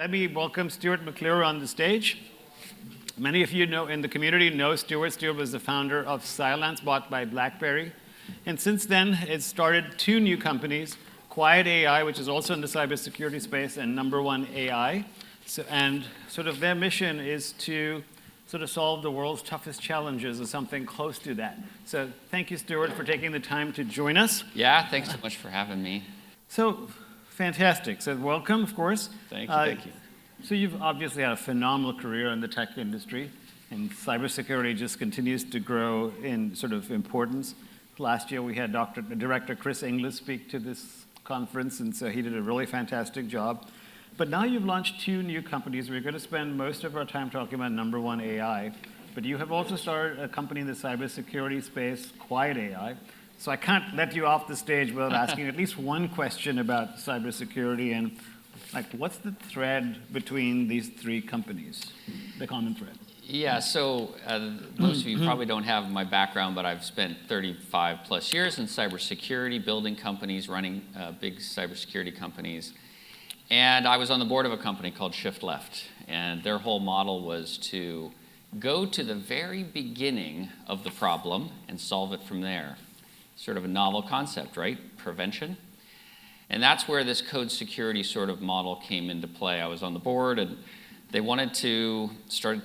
Let me welcome Stuart McClure on the stage. Many of you know in the community know Stuart. Stuart was the founder of Cylance, bought by BlackBerry. And since then, it's started two new companies, Qwiet AI, which is also in the cybersecurity space, and NumberOne AI. And sort of their mission is to sort of solve the world's toughest challenges or something close to that. So thank you, Stuart, for taking the time to join us. Yeah, thanks so much for having me. So fantastic. So welcome, of course. Thank you. So you've obviously had a phenomenal career in the tech industry, and cybersecurity just continues to grow in sort of importance. Last year we had Director Chris Inglis speak to this conference, and so he did a really fantastic job. But now you've launched two new companies. We're going to spend most of our time talking about NumberOne AI, but you have also started a company in the cybersecurity space, Qwiet AI. So I can't let you off the stage without asking at least one question about cybersecurity and what's the thread between these three companies, the common thread? Yeah, so most of you probably don't have my background, but I've spent 35 plus years in cybersecurity, building companies, running big cybersecurity companies. And I was on the board of a company called Shift Left, and their whole model was to go to the very beginning of the problem and solve it from there. Sort of a novel concept, right? Prevention. And that's where this code security sort of model came into play. I was on the board, and they wanted to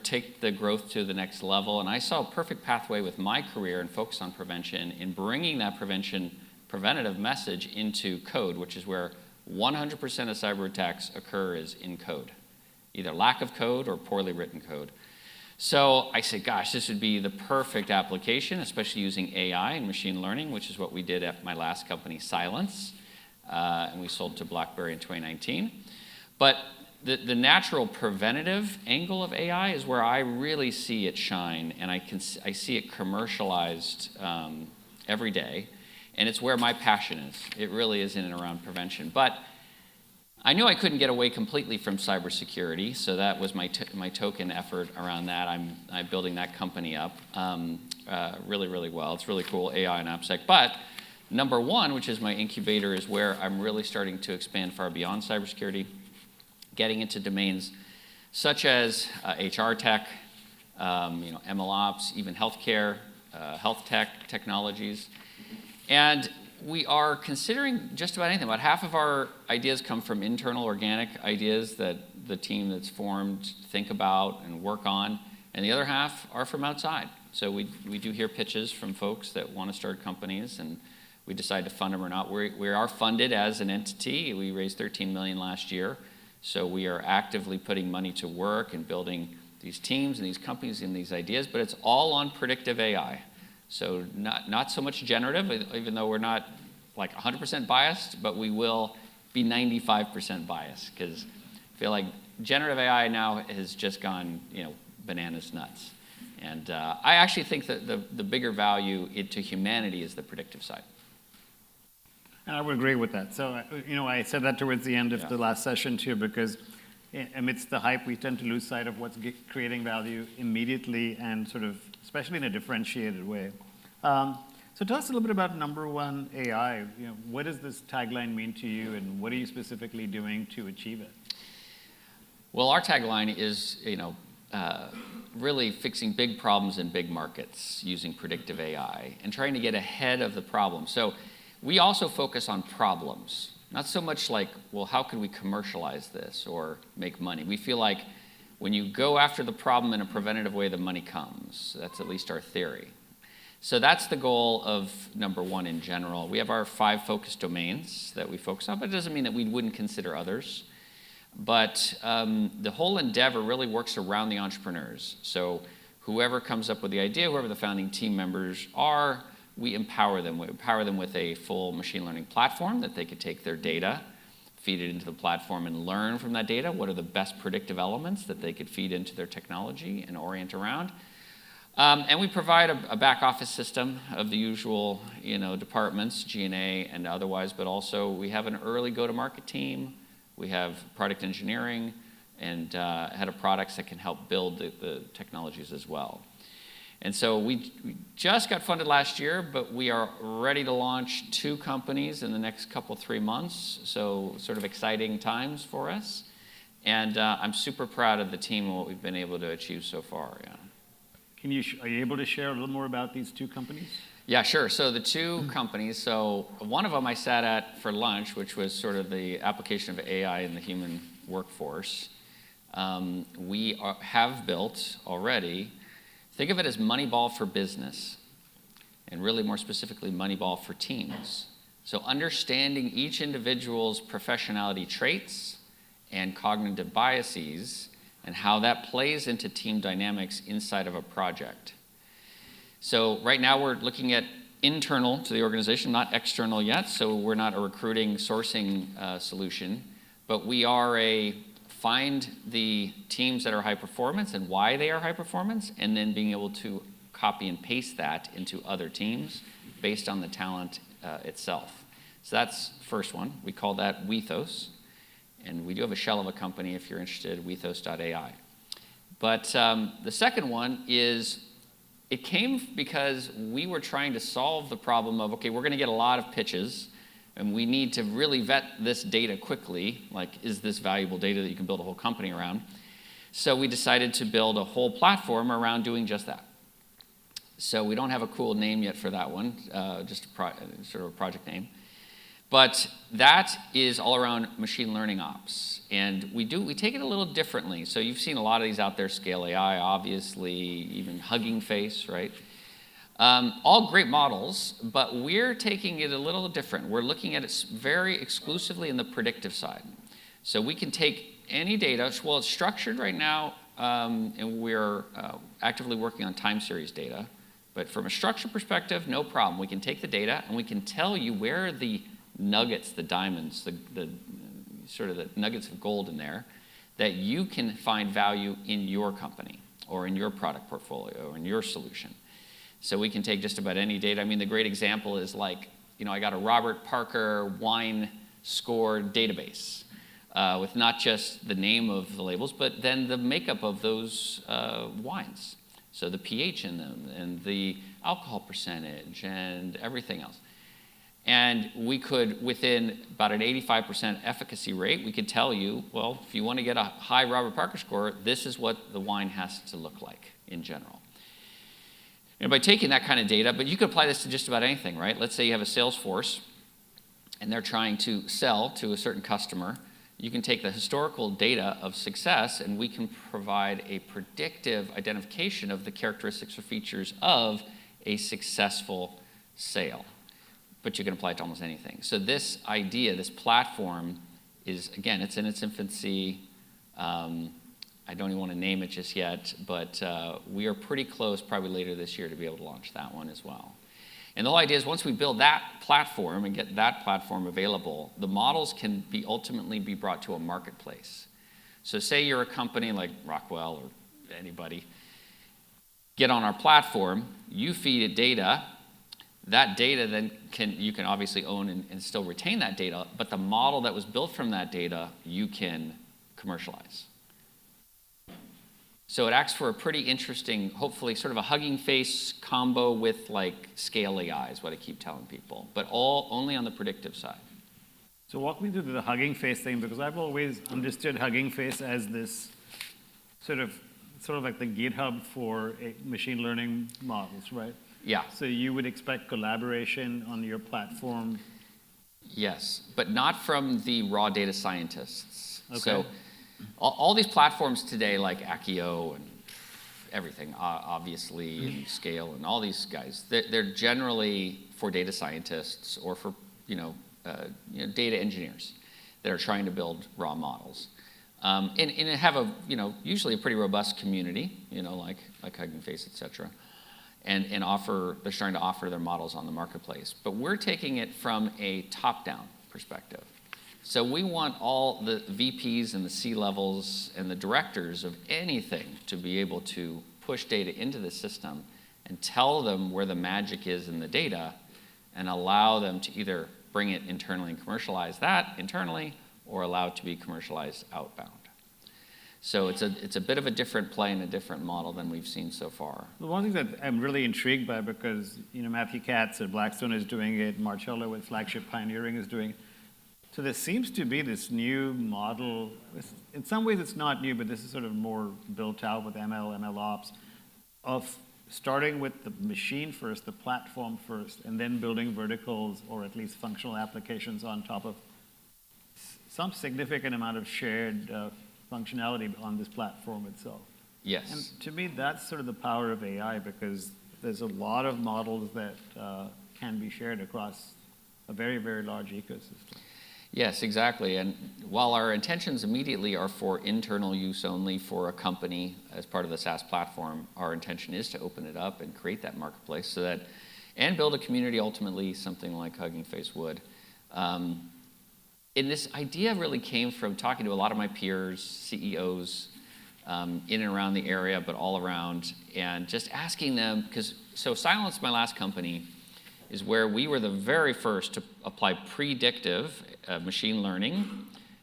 take the growth to the next level. And I saw a perfect pathway with my career and focus on prevention in bringing that preventative message into code, which is where 100% of cyber attacks occur is in code, either lack of code or poorly written code. So I said, gosh, this would be the perfect application, especially using AI and machine learning, which is what we did at my last company, Cylance, and we sold to BlackBerry in 2019. But the natural preventative angle of AI is where I really see it shine, and I see it commercialized every day, and it's where my passion is. It really is in and around prevention. But I knew I couldn't get away completely from cybersecurity, so that was my token effort around that. I'm building that company up really, really well. It's really cool, AI and AppSec. But NumberOne, which is my incubator, is where I'm really starting to expand far beyond cybersecurity, getting into domains such as HR tech, MLOps, even healthcare, health tech technologies. And we are considering just about anything. About half of our ideas come from internal organic ideas that the team that's formed think about and work on, and the other half are from outside. So we do hear pitches from folks that want to start companies, and we decide to fund them or not. We are funded as an entity. We raised $13 million last year, so we are actively putting money to work and building these teams and these companies and these ideas, but it's all on predictive AI. So not so much generative, even though we're not like 100% biased, but we will be 95% biased, because I feel like generative AI now has just gone, bananas nuts. And I actually think that the bigger value to humanity is the predictive side. And I would agree with that. So, I said that towards the end of the last session too, because amidst the hype, we tend to lose sight of what's creating value immediately and sort of, especially in a differentiated way. So tell us a little bit about NumberOne AI. What does this tagline mean to you, and what are you specifically doing to achieve it? Well, our tagline is, really fixing big problems in big markets using predictive AI and trying to get ahead of the problem. So we also focus on problems, not so much like, well, how could we commercialize this or make money? We feel like when you go after the problem in a preventative way, the money comes. That's at least our theory. So that's the goal of NumberOne in general. We have our 5 focus domains that we focus on, but it doesn't mean that we wouldn't consider others. But the whole endeavor really works around the entrepreneurs. So whoever comes up with the idea, whoever the founding team members are, we empower them. We empower them with a full machine learning platform that they could take their data, feed it into the platform, and learn from that data what are the best predictive elements that they could feed into their technology and orient around. And we provide a back office system of the usual departments, G&A and otherwise, but also we have an early go-to-market team. We have product engineering and head of products that can help build the technologies as well. And so we just got funded last year, but we are ready to launch 2 companies in the next 3 months. So sort of exciting times for us. And I'm super proud of the team and what we've been able to achieve so far, yeah. Are you able to share a little more about these two companies? Yeah, sure. So the two companies, so one of them I sat at for lunch, which was sort of the application of AI in the human workforce. We have built already, think of it as Moneyball for business, and really more specifically Moneyball for teams. So understanding each individual's professionality traits and cognitive biases and how that plays into team dynamics inside of a project. So right now we're looking at internal to the organization, not external yet, so we're not a recruiting sourcing solution, but we are find the teams that are high performance and why they are high performance, and then being able to copy and paste that into other teams based on the talent itself. So that's the first one. We call that Wethos. And we do have a shell of a company if you're interested, wethos.ai. But the second one is, it came because we were trying to solve the problem of, okay, we're going to get a lot of pitches, and we need to really vet this data quickly, like, is this valuable data that you can build a whole company around? So we decided to build a whole platform around doing just that. So we don't have a cool name yet for that one, just sort of a project name. But that is all around machine learning ops. And we take it a little differently. So you've seen a lot of these out there, Scale AI, obviously, even Hugging Face, right? All great models, but we're taking it a little different. We're looking at it very exclusively in the predictive side. So we can take any data, well, it's structured right now, and we're actively working on time series data. But from a structure perspective, no problem. We can take the data and we can tell you where the nuggets, the diamonds, the sort of the nuggets of gold in there that you can find value in your company or in your product portfolio or in your solution. So we can take just about any data. I mean, the great example is like, I got a Robert Parker wine score database with not just the name of the labels, but then the makeup of those wines. So the pH in them and the alcohol percentage and everything else. And we could, within about an 85% efficacy rate, we could tell you, well, if you want to get a high Robert Parker score, this is what the wine has to look like in general. And by taking that kind of data, but you could apply this to just about anything, right? Let's say you have a sales force and they're trying to sell to a certain customer. You can take the historical data of success and we can provide a predictive identification of the characteristics or features of a successful sale. But you can apply it to almost anything. So this idea, this platform is, again, it's in its infancy. I don't even want to name it just yet, but we are pretty close, probably later this year, to be able to launch that one as well. And the whole idea is once we build that platform and get that platform available, the models can ultimately be brought to a marketplace. So say you're a company like Rockwell or anybody, get on our platform, you feed it data. That data then you can obviously own and still retain that data, but the model that was built from that data, you can commercialize. So it acts for a pretty interesting, hopefully sort of a Hugging Face combo with like Scale AI is what I keep telling people, but only on the predictive side. So walk me through the Hugging Face thing, because I've always understood Hugging Face as this sort of like the GitHub for machine learning models, right? Yeah. So you would expect collaboration on your platform? Yes, but not from the raw data scientists. Okay. So all these platforms today, like Accio and everything, obviously, and Scale and all these guys, they're generally for data scientists or for data engineers that are trying to build raw models, and have usually a pretty robust community, like Hugging Face, et cetera. And they're starting to offer their models on the marketplace. But we're taking it from a top-down perspective. So we want all the VPs and the C-levels and the directors of anything to be able to push data into the system and tell them where the magic is in the data and allow them to either bring it internally and commercialize that internally or allow it to be commercialized outbound. So it's a bit of a different play and a different model than we've seen so far. The one thing that I'm really intrigued by, because Matthew Katz at Blackstone is doing it, Marcello with Flagship Pioneering is doing it. So there seems to be this new model. In some ways it's not new, but this is sort of more built out with ML ops, of starting with the machine first, the platform first, and then building verticals or at least functional applications on top of some significant amount of shared functionality on this platform itself. Yes. And to me, that's sort of the power of AI, because there's a lot of models that can be shared across a very, very large ecosystem. Yes, exactly. And while our intentions immediately are for internal use only for a company as part of the SaaS platform, our intention is to open it up and create that marketplace so that, and build a community, ultimately something like Hugging Face would. And this idea really came from talking to a lot of my peers, CEOs, in and around the area, but all around, and just asking them, so Cylance, my last company, is where we were the very first to apply predictive machine learning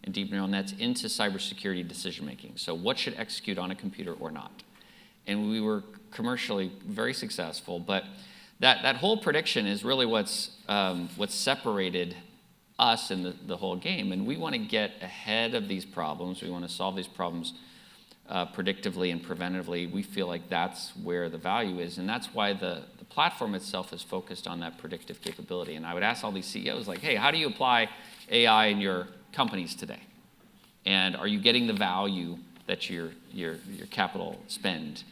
and deep neural nets into cybersecurity decision-making. So what should execute on a computer or not? And we were commercially very successful, but that whole prediction is really what's separated us in the whole game. And we want to get ahead of these problems. We want to solve these problems predictively and preventively. We feel like that's where the value is, and that's why the platform itself is focused on that predictive capability. And I would ask all these CEOs, like, hey, how do you apply AI in your companies today? And are you getting the value that your capital spend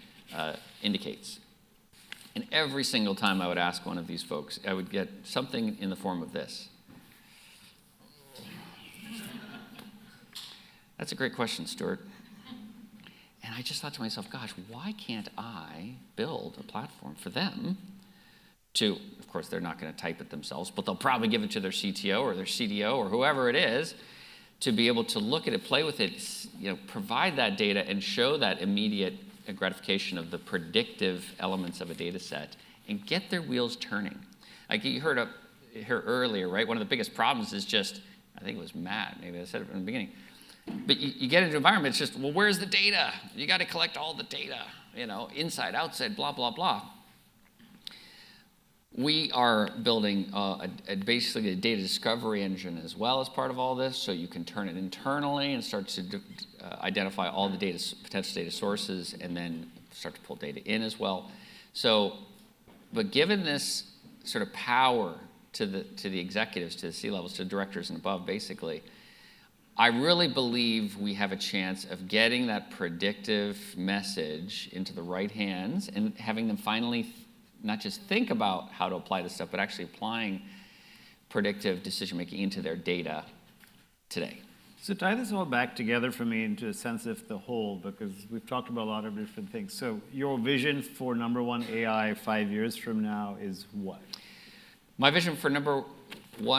indicates? And every single time I would ask one of these folks, I would get something in the form of this. That's a great question, Stuart. And I just thought to myself, gosh, why can't I build a platform for them to, of course, they're not going to type it themselves, but they'll probably give it to their CTO or their CDO or whoever it is, to be able to look at it, play with it, provide that data and show that immediate gratification of the predictive elements of a data set and get their wheels turning. Like you heard here earlier, right? One of the biggest problems is just, I think it was Matt, maybe I said it from the beginning, but you get into an environment, it's just, well, where's the data? You got to collect all the data, inside, outside, blah, blah, blah. We are building basically a data discovery engine as well as part of all this, so you can turn it internally and start to identify all the potential data sources and then start to pull data in as well. So, but given this sort of power to the executives, to the C-levels, to directors and above, basically, I really believe we have a chance of getting that predictive message into the right hands and having them finally not just think about how to apply this stuff, but actually applying predictive decision-making into their data today. So tie this all back together for me into a sense of the whole, because we've talked about a lot of different things. So your vision for NumberOne AI 5 years from now is what? My vision for NumberOne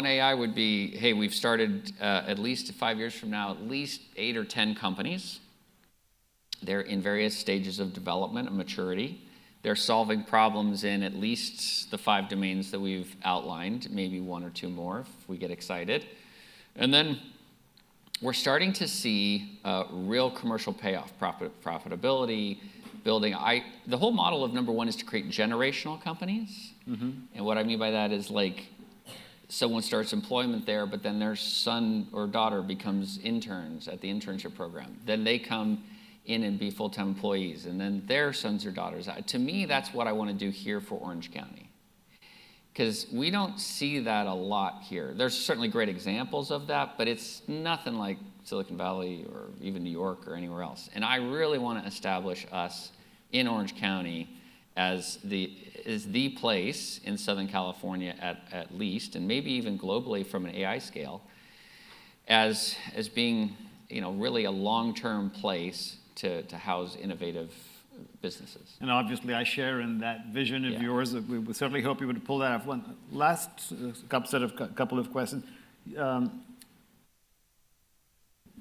AI would be, hey, we've started at least 5 years from now, at least 8 or 10 companies. They're in various stages of development and maturity. They're solving problems in at least the 5 domains that we've outlined, maybe 1 or 2 more if we get excited. And then we're starting to see real commercial payoff, profitability, building. The whole model of NumberOne is to create generational companies. Mm-hmm. And what I mean by that is, like, someone starts employment there, but then their son or daughter becomes interns at the internship program. Then they come in and be full-time employees, and then their sons or daughters. To me, that's what I want to do here for Orange County, because we don't see that a lot here. There's certainly great examples of that, but it's nothing like Silicon Valley or even New York or anywhere else. And I really want to establish us in Orange County as the place in Southern California at least, and maybe even globally from an AI scale, as being really a long-term place to house innovative businesses. And obviously I share in that vision of yours. We would certainly hope you would pull that off. One last couple of questions.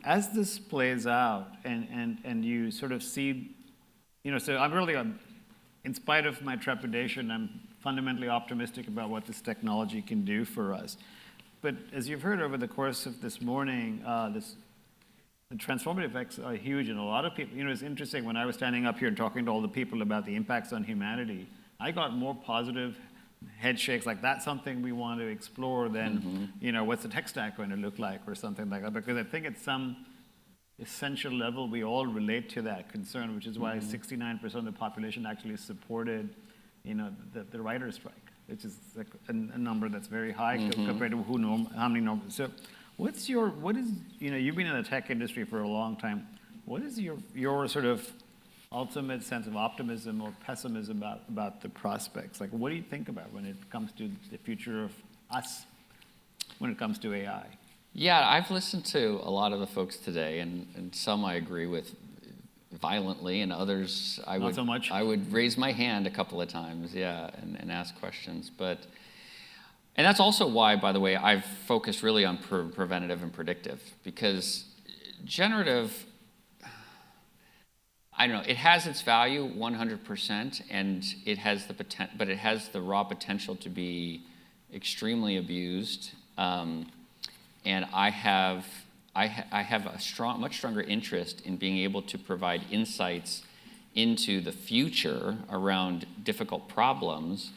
As this plays out and you sort of see, so I'm really, in spite of my trepidation, I'm fundamentally optimistic about what this technology can do for us. But as you've heard over the course of this morning, the transformative effects are huge, and a lot of people, it's interesting, when I was standing up here and talking to all the people about the impacts on humanity, I got more positive head shakes like that's something we want to explore, then, what's the tech stack going to look like or something like that? Because I think at some essential level, we all relate to that concern, which is why 69% of the population actually supported, the writer's strike, which is like a number that's very high compared to how many normal. So what is, you've been in the tech industry for a long time. What is your sort of ultimate sense of optimism or pessimism about the prospects? Like, what do you think about when it comes to the future of us when it comes to AI? Yeah, I've listened to a lot of the folks today, and some I agree with violently, and others Not so much. I would raise my hand a couple of times, and ask questions. And that's also why, by the way, I've focused really on preventative and predictive, because generative, I don't know, it has its value 100%, and it has but it has the raw potential to be extremely abused. And I have a much stronger interest in being able to provide insights into the future around difficult problems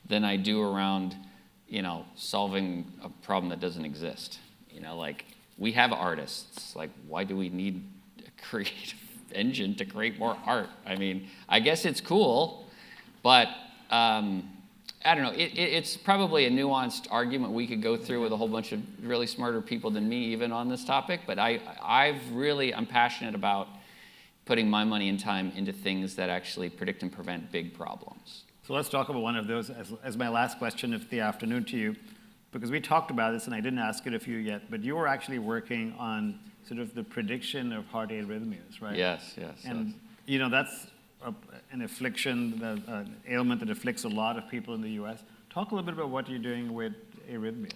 than I do around, solving a problem that doesn't exist. Like, we have artists. Like, why do we need a creative engine to create more art? I mean, I guess it's cool, but I don't know. It's probably a nuanced argument we could go through with a whole bunch of really smarter people than me even on this topic. But I'm passionate about putting my money and time into things that actually predict and prevent big problems. So let's talk about one of those as my last question of the afternoon to you, because we talked about this and I didn't ask it of you yet, but you were actually working on sort of the prediction of heart arrhythmias, right? Yes. And that's an affliction, an ailment that afflicts a lot of people in the U.S. Talk a little bit about what you're doing with arrhythmias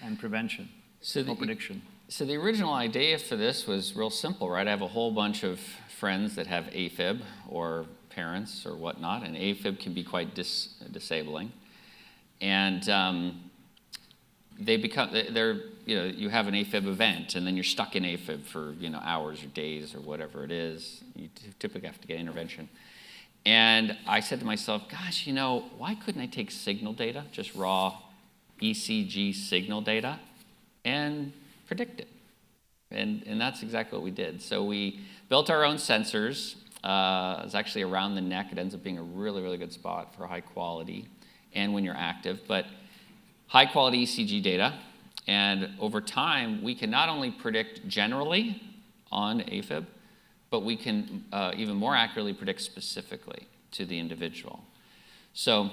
and prevention or prediction. So the original idea for this was real simple, right? I have a whole bunch of friends that have AFib or parents or whatnot, and AFib can be quite disabling. And you have an AFib event, and then you're stuck in AFib for hours or days or whatever it is. You typically have to get intervention. And I said to myself, gosh, why couldn't I take signal data, just raw ECG signal data, and predict it? And that's exactly what we did. So we built our own sensors. It's actually around the neck. It ends up being a really, really good spot for high quality and when you're active. But high quality ECG data. And over time, we can not only predict generally on AFib, but we can even more accurately predict specifically to the individual. So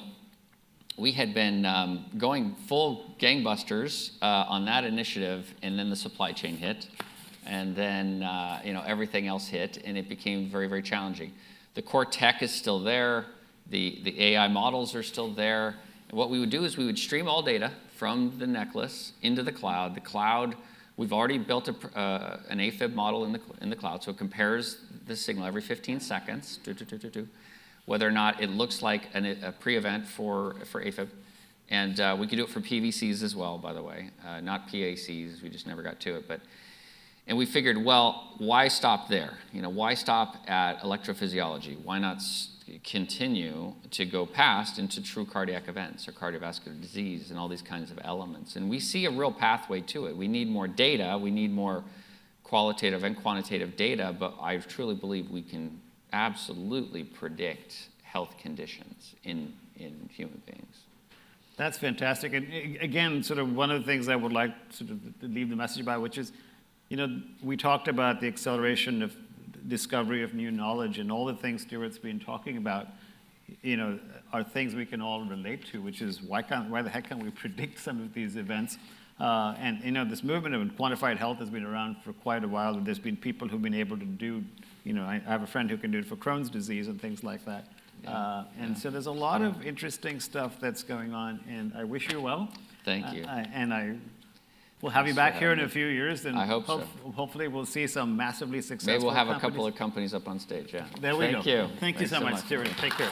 we had been going full gangbusters on that initiative, and then the supply chain hit, and then everything else hit, and it became very, very challenging. The core tech is still there. The AI models are still there. And what we would do is we would stream all data from the necklace into the cloud. The cloud, we've already built an AFib model in the cloud, so it compares the signal every 15 seconds, whether or not it looks like a pre-event for AFib. And we could do it for PVCs as well, by the way, not PACs. We just never got to it. And we figured, well, why stop there? Why stop at electrophysiology? Why not continue to go past into true cardiac events or cardiovascular disease and all these kinds of elements? And we see a real pathway to it. We need more data. We need more qualitative and quantitative data, but I truly believe we can absolutely predict health conditions in human beings. That's fantastic. And again, sort of one of the things I would like sort of to leave the message about, which is, we talked about the acceleration of discovery of new knowledge, and all the things Stuart's been talking about, are things we can all relate to, which is why the heck can't we predict some of these events? And this movement of quantified health has been around for quite a while. There's been people who've been able to do, I have a friend who can do it for Crohn's disease and things like that. So there's a lot of interesting stuff that's going on, and I wish you well. Thank you. And we'll have you back here in a few years, and I hope so. Hopefully we'll see some massively successful Maybe we'll have companies. a couple of companies up on stage, yeah. There we go. Thank you. Thank you so much, Stuart. Take care.